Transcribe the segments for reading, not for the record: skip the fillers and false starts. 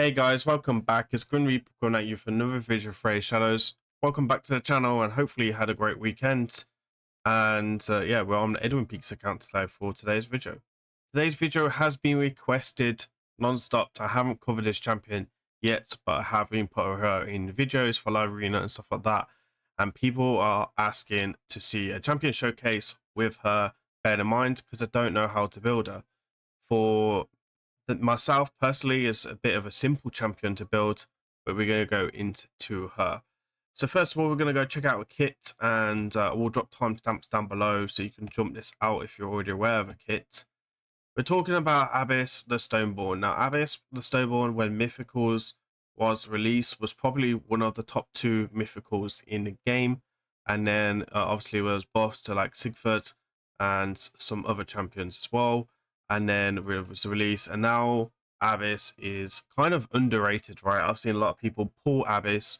Hey guys, welcome back. It's grimreaper coming at you for another video of Raidshadowlegends. Welcome back to the channel and hopefully you had a great weekend. And yeah, we're on Edwin Peak's account today for today's video. Today's video has been requested non-stop. I haven't covered this champion yet, but I have been putting her in videos for live arena and stuff like that. And people are asking to see a champion showcase with her, bear in mind, because I don't know how to build her. For myself personally is a bit of a simple champion to build, but we're going to go into her. So first of all, we're going to go check out a kit, and we'll drop timestamps down below so you can jump this out if you're already aware of a kit. We're talking about ARBAIS the Stoneborn. Now, ARBAIS the Stoneborn, when Mythicals was released, was probably one of the top 2 Mythicals in the game, and then obviously there was buffs to like Sigford and some other champions as well. And then it was released, and now ARBAIS is kind of underrated, right? I've seen a lot of people pull ARBAIS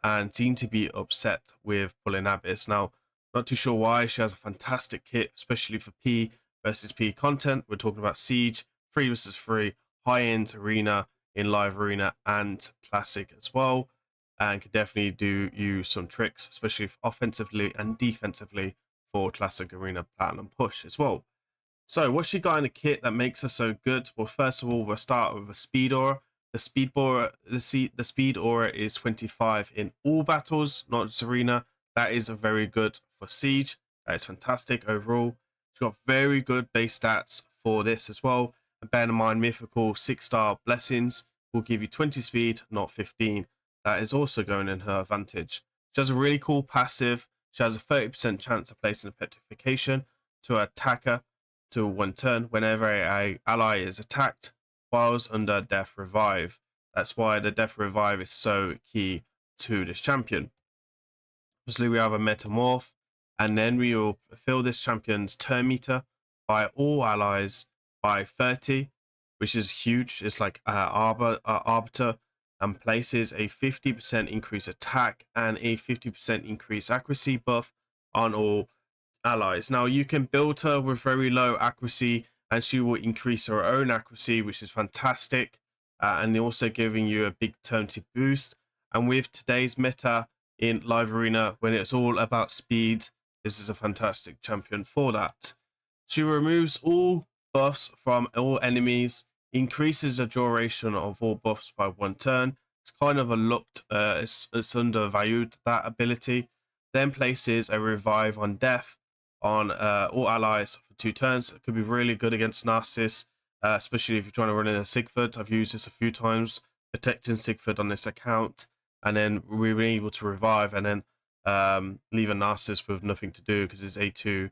and seem to be upset with pulling ARBAIS. Now, not too sure why. She has a fantastic kit, especially for P versus P content. We're talking about Siege, 3 versus 3, high-end arena, in live arena, and classic as well. And could definitely do you some tricks, especially offensively and defensively for classic arena platinum push as well. So what's she got in the kit that makes her so good? Well, first of all, we'll start with a speed aura. The speed aura is 25 in all battles, not just arena. That is very good for Siege. That is fantastic overall. She's got very good base stats for this as well. And bear in mind, mythical 6-star blessings will give you 20 speed, not 15. That is also going in her advantage. She has a really cool passive. She has a 30% chance of placing a petrification to her attacker to 1 turn whenever a ally is attacked whilst under death revive. That's why the death revive is so key to this champion. Obviously, we have a metamorph, and then we will fill this champion's turn meter by all allies by 30, which is huge. It's like arbiter, and places a 50% increase attack and a 50% increase accuracy buff on all allies. Now, you can build her with very low accuracy and she will increase her own accuracy, which is fantastic, and also giving you a big turn to boost. And with today's meta in live arena, when it's all about speed, this is a fantastic champion for that. She removes all buffs from all enemies, increases the duration of all buffs by 1 turn. It's kind of a looked, it's undervalued, that ability. Then places a revive on death on all allies for 2 turns. It could be really good against Narcissus, especially if you're trying to run in a Sigford. I've used this a few times, protecting Sigford on this account, and then we were able to revive and then leave a Narcissus with nothing to do because his A2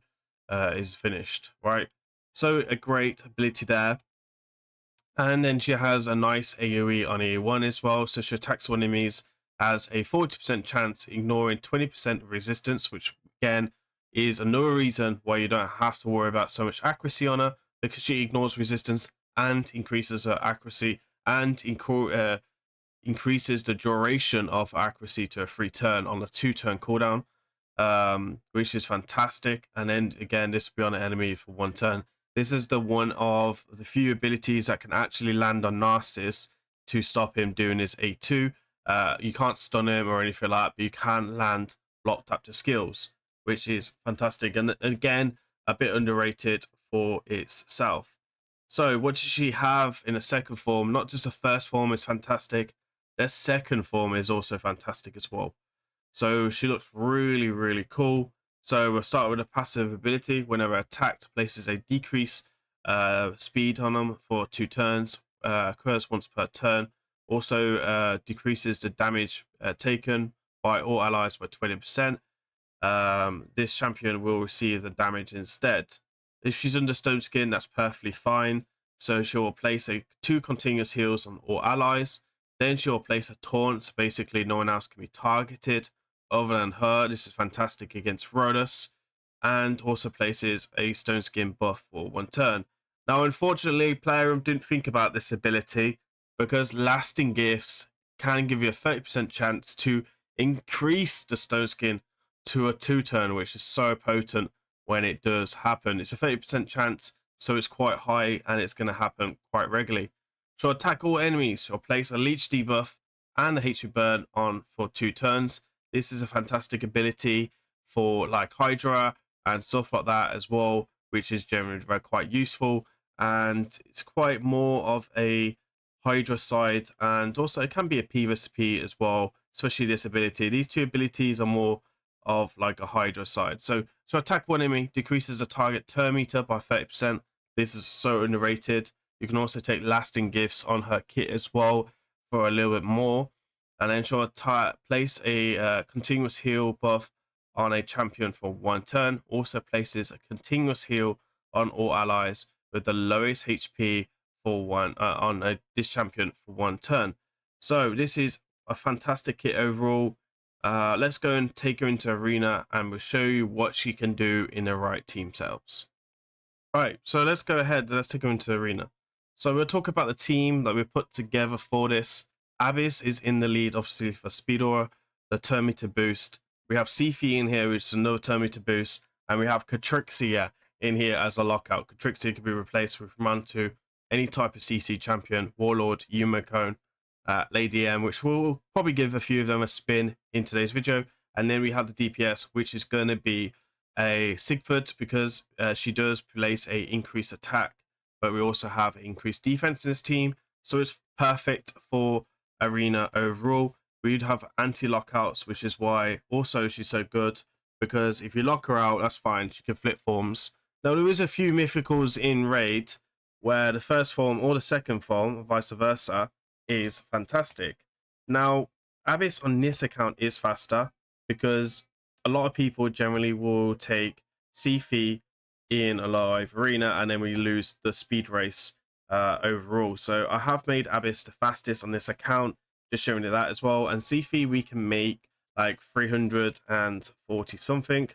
is finished, right? So a great ability there. And then she has a nice AoE on A1 as well, so she attacks all enemies, has a 40% chance ignoring 20% resistance, which again is another reason why you don't have to worry about so much accuracy on her, because she ignores resistance and increases her accuracy and increases the duration of accuracy to a 3 turn on a 2 turn cooldown, which is fantastic. And then again, this will be on an enemy for 1 turn. This is the one of the few abilities that can actually land on Narcissus to stop him doing his A2. You can't stun him or anything like that, but you can land locked up to skills, which is fantastic. And again, a bit underrated for itself. So what does she have in a second form? Not just the first form is fantastic, their second form is also fantastic as well. So she looks really, really cool. So we'll start with a passive ability. Whenever attacked, places a decrease speed on them for 2 turns, occurs once per turn. Also decreases the damage taken by all allies by 20%. This champion will receive the damage instead. If she's under stone skin, that's perfectly fine. So she will place 2 continuous heals on all allies. Then she will place a taunt, so basically no one else can be targeted other than her. This is fantastic against Rhodas, and also places a stone skin buff for 1 turn. Now, unfortunately, player room didn't think about this ability because lasting gifts can give you a 30% chance to increase the stone skin to a 2 turn, which is so potent when it does happen. It's a 30% chance, so it's quite high and it's going to happen quite regularly. She'll attack all enemies. She'll place a leech debuff and a HP burn on for 2 turns. This is a fantastic ability for like Hydra and stuff like that as well, which is generally very quite useful. And it's quite more of a Hydra side, and also it can be a PvP as well, especially this ability. These two abilities are more of like a Hydra side. So attack one enemy, decreases the target turn meter by 30%. This is so underrated. You can also take lasting gifts on her kit as well for a little bit more. And then she'll place a continuous heal buff on a champion for 1 turn. Also places a continuous heal on all allies with the lowest HP for this champion for 1 turn. So this is a fantastic kit overall. Let's go and take her into arena, and we'll show you what she can do in the right team setups. Right, so let's go ahead. Let's take her into arena. So we'll talk about the team that we put together for this. ARBAIS is in the lead, obviously, for Speed Aura, the turn meter boost. We have Sifi in here, which is another turn meter boost, and we have Catrixia in here as a lockout. Catrixia can be replaced with run to any type of CC champion, Warlord, Yumiko, Lady M, which we'll probably give a few of them a spin in today's video. And then we have the DPS, which is going to be a Sigford, because she does place a increased attack, but we also have increased defense in this team, so it's perfect for arena overall. We'd have anti-lockouts, which is why also she's so good, because if you lock her out, that's fine, she can flip forms. Now there is a few mythicals in raid where the first form or the second form, or vice versa, is fantastic. Now ARBAIS on this account is faster, because a lot of people generally will take Sifi in a live arena, and then we lose the speed race overall. So I have made ARBAIS the fastest on this account, just showing you that as well. And Sifi we can make like 340 something,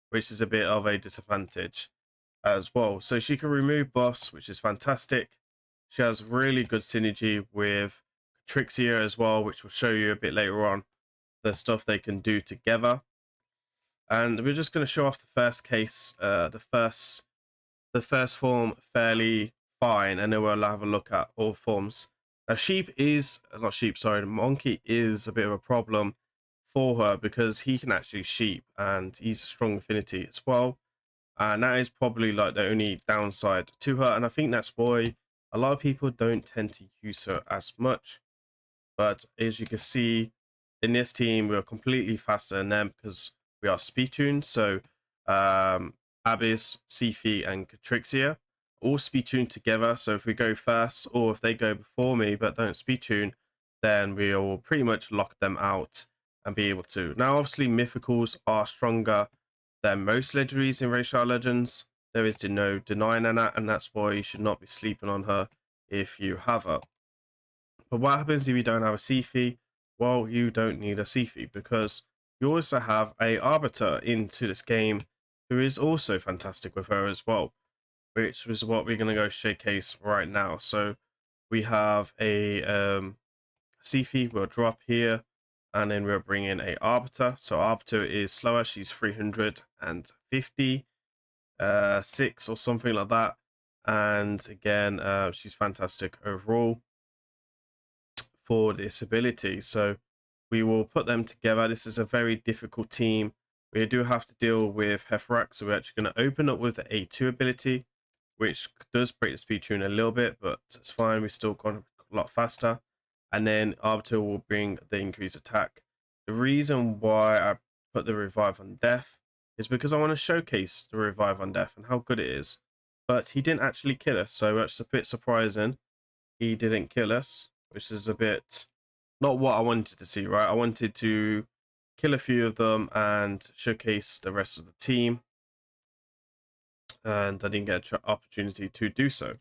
which is a bit of a disadvantage as well. So she can remove buffs, which is fantastic. She has really good synergy with Trixia as well, which will show you a bit later on the stuff they can do together. And we're just going to show off the first case, the first form fairly fine, and then we'll have a look at all forms. Now monkey is a bit of a problem for her, because he can actually sheep and he's a strong affinity as well, and that is probably like the only downside to her, and I think that's why a lot of people don't tend to use her as much. But as you can see, in this team we're completely faster than them, because we are speed tuned. So ARBAIS, Sifi and Catrixia all speed tuned together. So if we go first, or if they go before me but don't speed tune, then we will pretty much lock them out and be able to. Now obviously mythicals are stronger than most legendaries in Raidshadowlegends. There is no denying that, and that's why you should not be sleeping on her if you have her. But what happens if you don't have a Sifi? Well, you don't need a Sifi, because you also have a Arbiter into this game who is also fantastic with her as well, which is what we're going to go showcase right now. So we have a Sifi, we'll drop here, and then we'll bring in a Arbiter. So Arbiter is slower, she's 350, 6 or something like that. And again, she's fantastic overall for this ability. So we will put them together. This is a very difficult team. We do have to deal with Hefrak, so we're actually going to open up with the A2 ability, which does break the speed tune a little bit, but it's fine. We're still going a lot faster. And then Arbiter will bring the increased attack. The reason why I put the revive on death is because I want to showcase the revive on death and how good it is. But he didn't actually kill us, so that's a bit surprising. He didn't kill us, which is a bit not what I wanted to see, right? I wanted to kill a few of them and showcase the rest of the team, and I didn't get an opportunity to do so.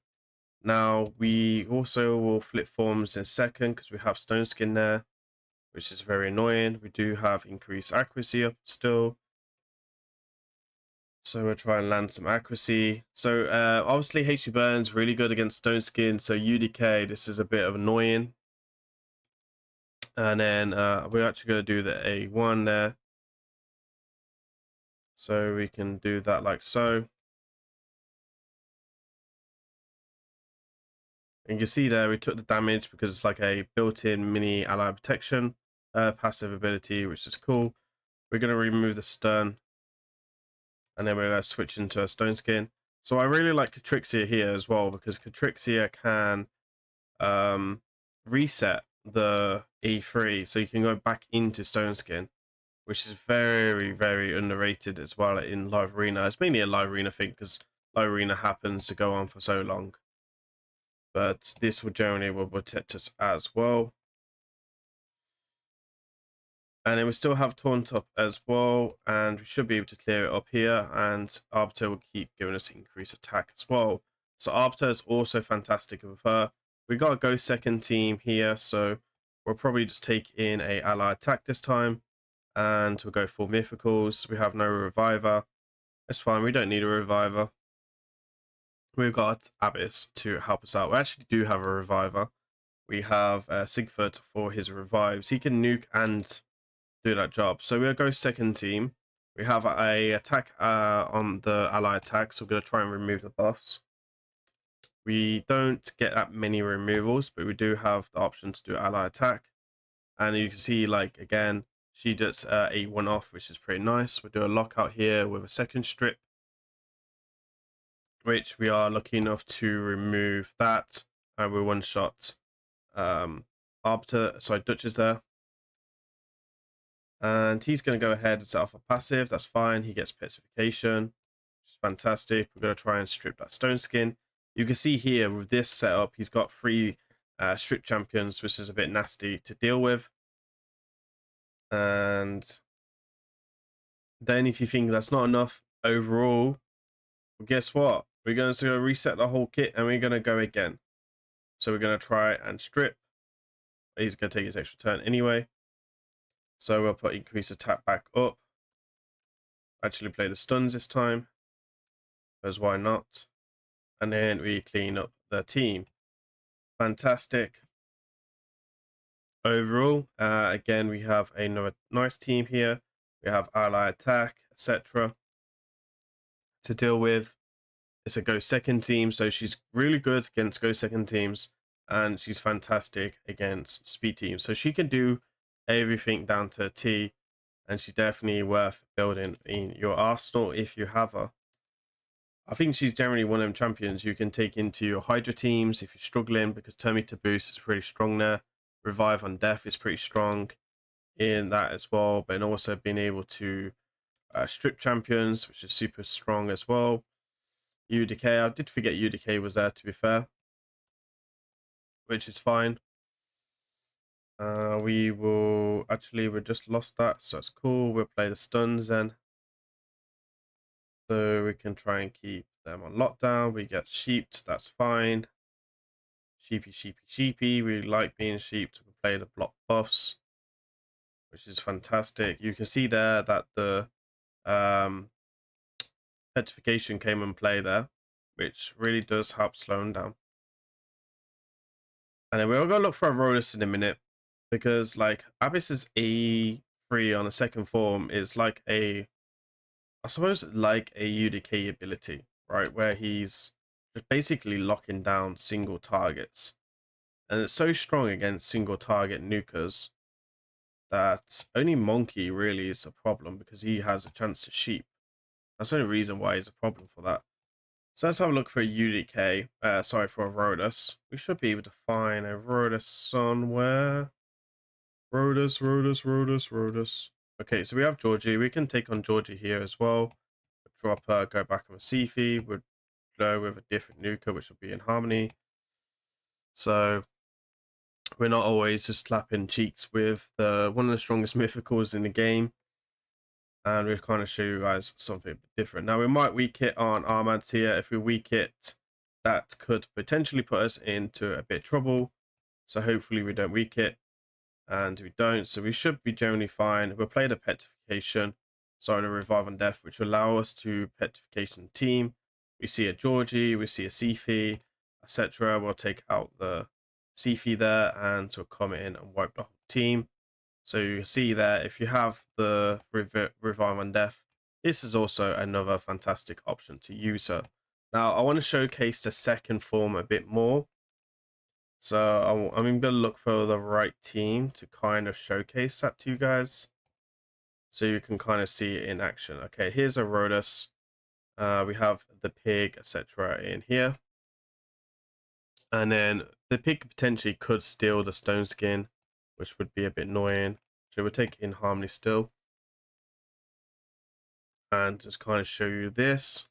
Now we also will flip forms in second, because we have Stone Skin there, which is very annoying. We do have increased accuracy up still, so we'll try and land some accuracy. So obviously HP Burn's really good against Stone Skin, so UDK, this is a bit of annoying. And then we're actually going to do the A1 there, so we can do that like so. And you can see there we took the damage because it's like a built-in mini ally protection passive ability, which is cool. We're going to remove the stun, and then we're going to switch into a stone skin. So I really like Catrixia here as well, because Catrixia can reset the E3, so you can go back into stone skin, which is very, very underrated as well in live arena. It's mainly a live arena thing because live arena happens to go on for so long, but this would generally will protect us as well. And then we still have Taunt up as well, and we should be able to clear it up here, and Arbiter will keep giving us increased attack as well. So Arbiter is also fantastic with her. We got a go second team here, so we'll probably just take in a ally attack this time, and we'll go for mythicals. We have no reviver. It's fine, we don't need a reviver. We've got ARBAIS to help us out. We actually do have a reviver. We have Sigford for his revives. He can nuke and do that job. So we'll go second team. We have a attack on the ally attack, so we're going to try and remove the buffs. We don't get that many removals, but we do have the option to do ally attack. And you can see, like, again, she does a one-off, which is pretty nice. We'll do a lockout here with a second strip, which we are lucky enough to remove that. And we're one-shot Arbiter, sorry, Dutch is there. And he's going to go ahead and set off a passive. That's fine. He gets petrification, which is fantastic. We're going to try and strip that stone skin. You can see here with this setup, he's got 3 strip champions, which is a bit nasty to deal with. And then if you think that's not enough overall, well, guess what? We're going to reset the whole kit, and we're going to go again. So we're going to try and strip. He's going to take his extra turn anyway. So we'll put increase attack back up. Actually play the stuns this time, because why not? And then we clean up the team. Fantastic. Overall, again, we have another nice team here. We have ally attack, etc. to deal with. It's a go second team, so she's really good against go second teams, and she's fantastic against speed teams. So she can do everything down to a T, and she's definitely worth building in your arsenal if you have her. I think she's generally one of them champions you can take into your Hydra teams if you're struggling, because turn meter boost is pretty strong there. Revive on death is pretty strong in that as well, but also being able to strip champions, which is super strong as well. UDK, I did forget UDK was there, to be fair, which is fine. We just lost that, so it's cool. We'll play the stuns then, so we can try and keep them on lockdown. We get sheeped, that's fine. Sheepy. We like being sheeped. We play the block buffs, which is fantastic. You can see there that the petrification came and play there, which really does help slow them down. And then we're gonna look for a Rhodas in a minute, because like ARBAIS's E3 on the second form is like I suppose like a UDK ability, right? Where he's just basically locking down single targets. And it's so strong against single target nukers that only Monkey really is a problem, because he has a chance to sheep. That's the only reason why he's a problem for that. So let's have a look for a UDK. Sorry, for a Rhodas. We should be able to find a Rhodas somewhere. Rhodas. Okay, so we have Georgie. We can take on Georgie here as well. Drop her, go back on Sifi. We'll go with a different nuker, which will be in Harmony. So we're not always just slapping cheeks with one of the strongest mythicals in the game. And we'll kind of show you guys something different. Now, we might weak it on Armad here. If we weak it, that could potentially put us into a bit of trouble. So hopefully we don't weak it, and we don't. So we should be generally fine. We'll play the petrification, sorry, the revive on death, which will allow us to petrification team. We see a Georgie, we see a Sifi, etc. We'll take out the Sifi there, and we'll come in and wipe the whole team. So you see there, if you have the Revive on Death, this is also another fantastic option to use her. Now, I want to showcase the second form a bit more. So I'm going to look for the right team to kind of showcase that to you guys, so you can kind of see it in action. Okay, here's a Rhodus. We have the pig, etc. in here. And then the pig potentially could steal the stone skin, which would be a bit annoying. So we'll take in Harmony still. And just kind of show you this.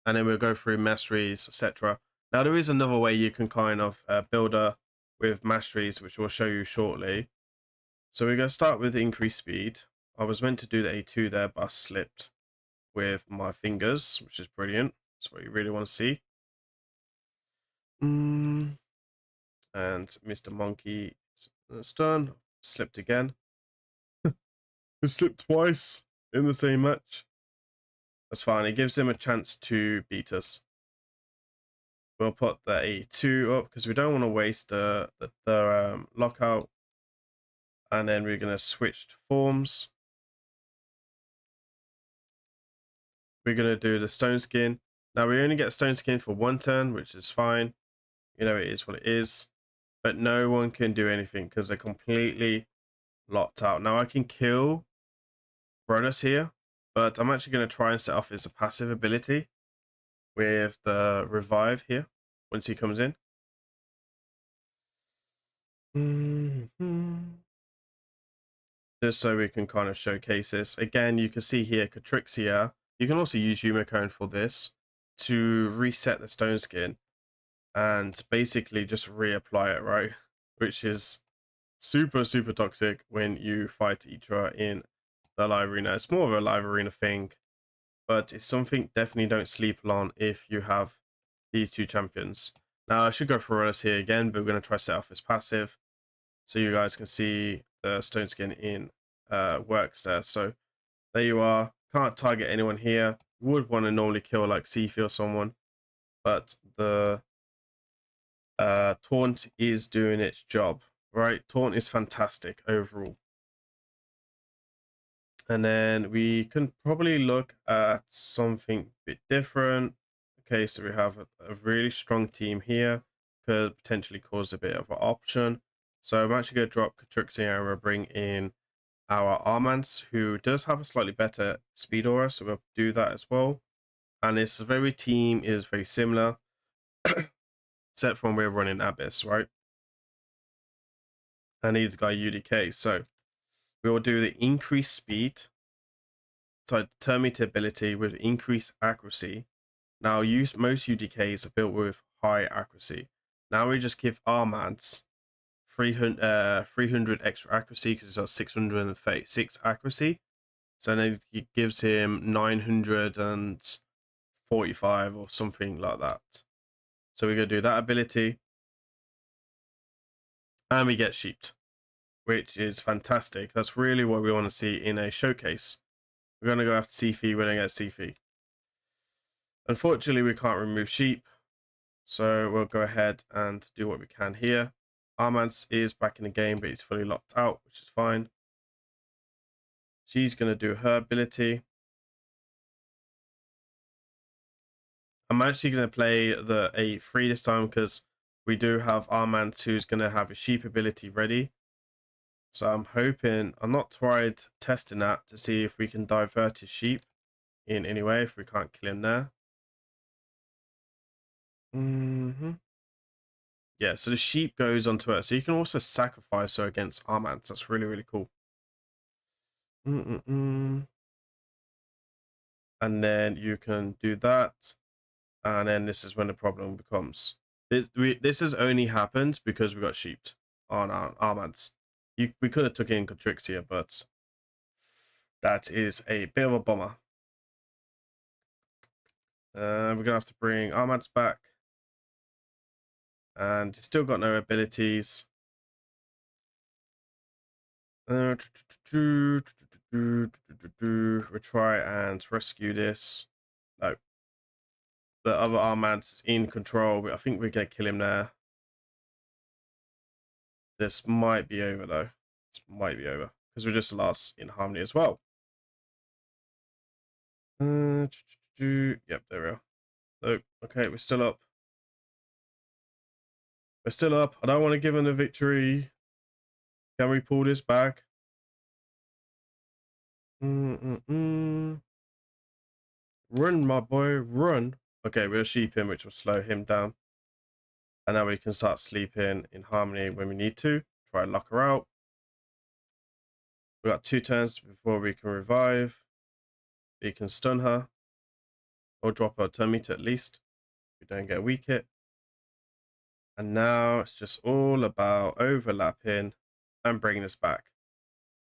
And then we'll go through masteries, etc. Now there is another way you can kind of build a with masteries, which we'll show you shortly. So we're going to start with increased speed. I was meant to do the A2 there, but I slipped with my fingers, which is brilliant. That's what you really want to see. And Mr. Monkey Stern slipped again. He slipped twice in the same match. That's fine. It gives him a chance to beat us. We'll put the A2 up because we don't want to waste the lockout. And then we're going to switch to forms. We're going to do the stone skin. Now we only get stone skin for one turn, which is fine. You know, it is what it is. But no one can do anything because they're completely locked out. Now I can kill Brodus here, but I'm actually going to try and set off his passive ability with the revive here once he comes in. Just so we can kind of showcase this. Again, you can see here Catrixia. You can also use Yumicone for this to reset the stone skin and basically just reapply it, right? Which is super, super toxic when you fight Itra in the live arena. It's more of a live arena thing, but it's something definitely don't sleep on if you have these two champions. Now, I should go for us here again, but we're going to try set off his passive so you guys can see the stone skin in works there. So there you are. Can't target anyone here. Would want to normally kill like Sifi or someone, but the taunt is doing its job, right? Taunt is fantastic overall. And then we can probably look at something a bit different. Okay, so we have a really strong team here. Could potentially cause a bit of an option. So I'm actually going to drop Catrixia and we'll bring in our Armance, who does have a slightly better speed aura, so we'll do that as well. And this very team is very similar, except from we're running ARBAIS, right? And he's got UDK, so we will do the increased speed, so determined ability with increased accuracy. Now, most UDKs are built with high accuracy. Now we just give Armance 300 extra accuracy because it's got 636 accuracy. So then it gives him 945 or something like that. So we're going to do that ability. And we get sheeped, which is fantastic. That's really what we want to see in a showcase. We're going to go after Sifi. We're going to get Sifi. Unfortunately, we can't remove sheep. So we'll go ahead and do what we can here. Armance is back in the game, but he's fully locked out, which is fine. She's going to do her ability. I'm actually going to play the A3 this time because we do have Armance who's going to have a sheep ability ready. So I'm hoping, I'm not tried testing that to see if we can divert his sheep in any way, if we can't kill him there. Yeah, so the sheep goes onto her. So you can also sacrifice her against Armance. That's really, really cool. And then you can do that. And then this is when the problem becomes. This has only happened because we got sheeped on our Armance. We could have took in Catrixia, but that is a bit of a bummer. We're going to have to bring Armance back. And he's still got no abilities. We'll try and rescue this. No. The other Armance is in control. I think we're going to kill him there. This might be over, though. This might be over. Because we're just lost in Harmony as well. Yep, there we are. Oh, okay, we're still up. We're still up. I don't want to give him the victory. Can we pull this back? Run, my boy, run. Okay, we'll sheep him, which will slow him down. And now we can start sleeping in harmony when we need to. Try and lock her out. We got 2 turns before we can revive. We can stun her. Or drop her turn meter at least. We don't get a weak hit. And now it's just all about overlapping and bringing us back.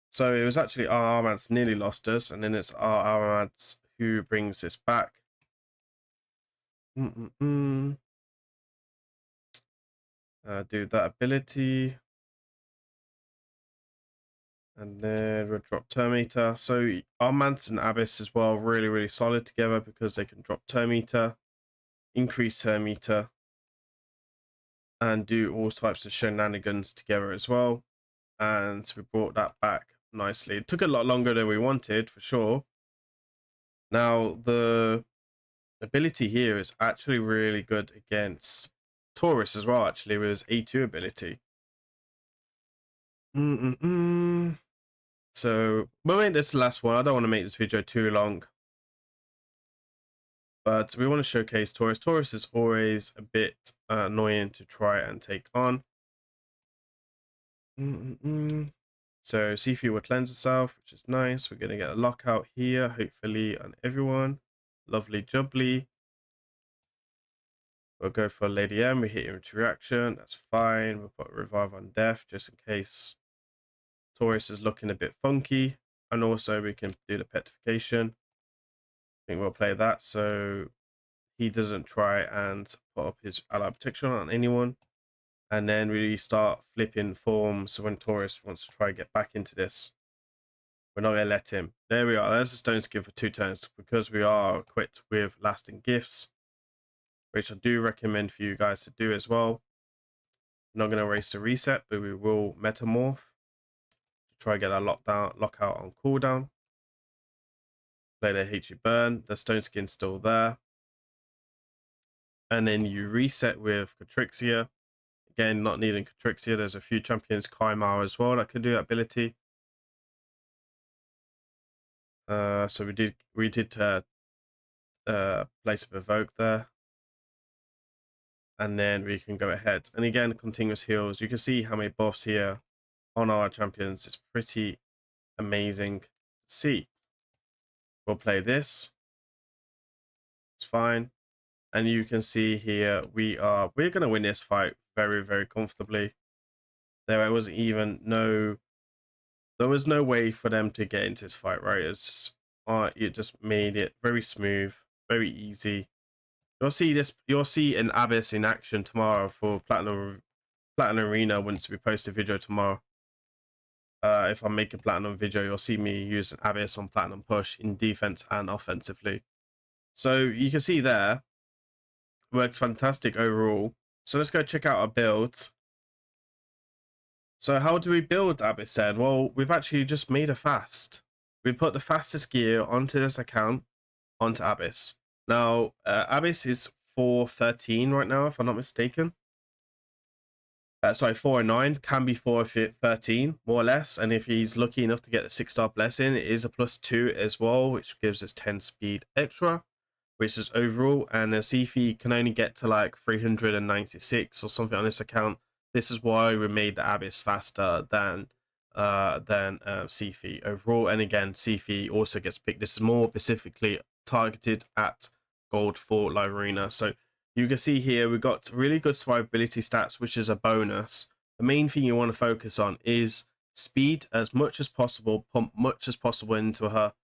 So it was actually our Armads nearly lost us, and then it's our Armads who brings us back. Do that ability. And then we'll drop turn meter. So Armads and Abyss as well, really, really solid together because they can drop turn meter, increase turn meter, and do all types of shenanigans together as well. And so we brought that back nicely. It took a lot longer than we wanted, for sure. Now, the ability here is actually really good against Taurus as well, actually, with his A2 ability. So we'll make this the last one. I don't want to make this video too long, but we want to showcase Taurus. Taurus is always a bit annoying to try and take on. So Sifu will cleanse itself, which is nice. We're going to get a lockout here, hopefully, on everyone. Lovely jubbly. We'll go for Lady M. We hit into reaction. That's fine. We'll put revive on death just in case Taurus is looking a bit funky. And also we can do the petrification. I think we'll play that so he doesn't try and put up his ally protection on anyone. And then we start flipping forms. So when Taurus wants to try and get back into this, we're not going to let him. There we are. There's a stone skin for 2 turns because we are equipped with lasting gifts, which I do recommend for you guys to do as well. I'm not going to erase the reset, but we will metamorph to try and get our lockout on cooldown. Play the HE burn. The stone skin's still there. And then you reset with Catrixia. Again, not needing Catrixia. There's a few champions, Kaimar as well, that can do that ability. So we did place a evoke there. And then we can go ahead. And again, continuous heals. You can see how many buffs here on our champions. It's pretty amazing to see. We'll play this. It's fine. And you can see here we're going to win this fight very, very comfortably. There was no way for them to get into this fight, right? It's just, it just made it very smooth, very easy. You'll see an Abyss in action tomorrow for Platinum Arena once we post a video tomorrow. If I make a Platinum video, you'll see me use an Abyss on Platinum Push in defense and offensively. So you can see there, works fantastic overall. So let's go check out our build. So how do we build Abyss then? Well, we've actually just made a fast. We put the fastest gear onto this account, onto Abyss. Now, Abyss is 413 right now, if I'm not mistaken. Sorry, 409, can be 413, more or less. And if he's lucky enough to get the 6-star blessing, it is a +2 as well, which gives us 10 speed extra, which is overall. And the Sifi can only get to like 396 or something on this account. This is why we made the Abyss faster than Sifi overall. And again, Sifi also gets picked. This is more specifically targeted at Gold 4 Live Arena. So you can see here we've got really good survivability stats, which is a bonus. The main thing you want to focus on is speed as much as possible, pump much as possible into her,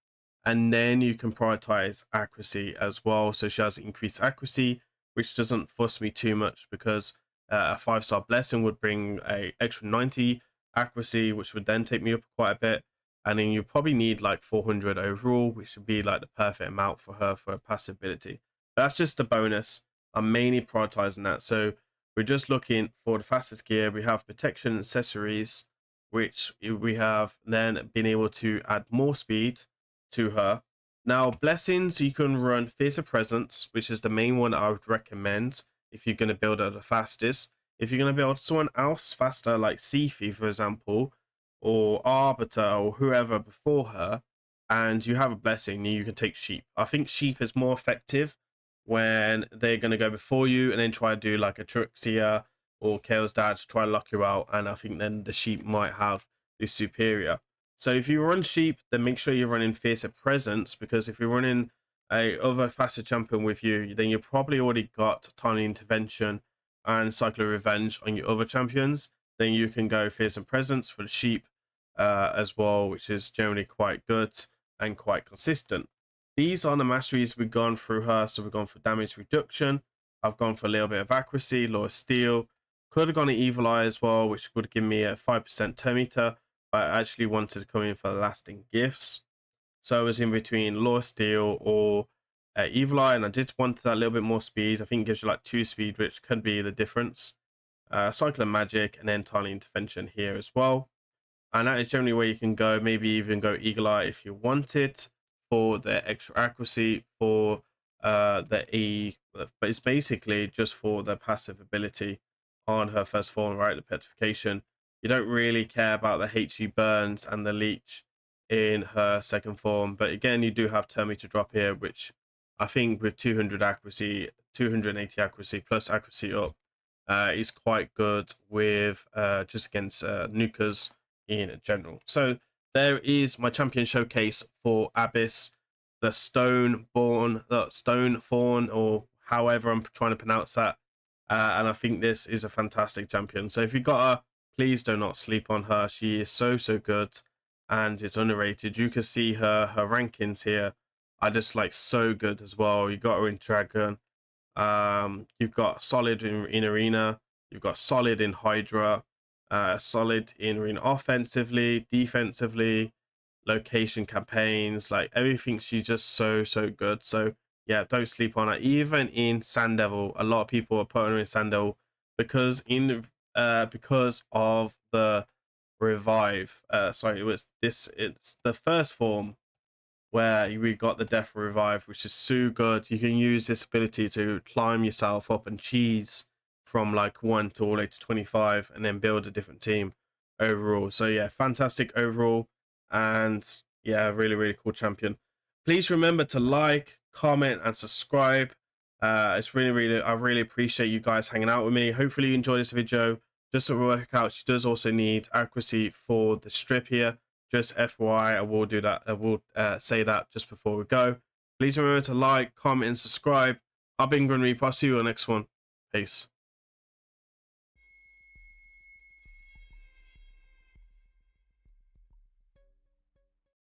and then you can prioritize accuracy as well. So she has increased accuracy, which doesn't fuss me too much because a 5-star blessing would bring a extra 90 accuracy, which would then take me up quite a bit. And then you probably need like 400 overall, which would be like the perfect amount for her for a passive ability. That's just a bonus. I'm mainly prioritizing that. So we're just looking for the fastest gear. We have protection accessories, which we have then been able to add more speed to her. Now, blessings, you can run Fierce of Presence, which is the main one I would recommend if you're going to build her the fastest. If you're going to build someone else faster, like Sifi, for example, or Arbiter, or whoever before her, and you have a blessing, you can take Sheep. I think Sheep is more effective when they're going to go before you and then try to do like a Trixia or Chaos Dad to try to lock you out. And I think then the Sheep might have the superior. So if you run Sheep, then make sure you're running Fiercer Presence, because if you're running a other faster champion with you, then you probably already got Tiny Intervention and Cycle of Revenge on your other champions. Then you can go Fearsome Presence for the Sheep as well, which is generally quite good and quite consistent. These are the masteries we've gone through her. So we've gone for damage reduction. I've gone for a little bit of accuracy, Law of Steel. Could have gone an Evil Eye as well, which would give me a 5% turn meter. But I actually wanted to come in for the lasting gifts. So I was in between Law of Steel or Evil Eye, and I did want that little bit more speed. I think it gives you like 2 speed, which could be the difference. Cycle of Magic, and then Tiny Intervention here as well. And that is generally where you can go. Maybe even go Eagle Eye if you want it for the extra accuracy for the E. But it's basically just for the passive ability on her first form, right? The Petrification. You don't really care about the HE burns and the leech in her second form. But again, you do have turn meter drop here, which I think with 200 accuracy, 280 accuracy plus accuracy up is quite good with just against nukers in general. So there is my champion showcase for ARBAIS, the Stone Fawn, or however I'm trying to pronounce that. And I think this is a fantastic champion. So if you got her, please do not sleep on her. She is so good, and it's underrated. You can see her rankings here are just like so good as well. You got her in Dragon. You've got solid in arena. You've got solid in Hydra. Solid in arena offensively, defensively, location campaigns, like everything. She's just so good. So yeah, don't sleep on her. Even in Sand Devil, a lot of people are putting her in Sand Devil because of the revive. Sorry, it's the first form where we got the Death Revive, which is so good. You can use this ability to climb yourself up and cheese from like 1 to all the way to 25 and then build a different team overall. So yeah, fantastic overall, and yeah, really cool champion. Please remember to like, comment, and subscribe. It's I really appreciate you guys hanging out with me. Hopefully you enjoy this video. Just to work out, she does also need accuracy for the strip here. Just FYI, I will do that. I will say that just before we go. Please remember to like, comment, and subscribe. I've been grimreaper. I'll see you on the next one. Peace.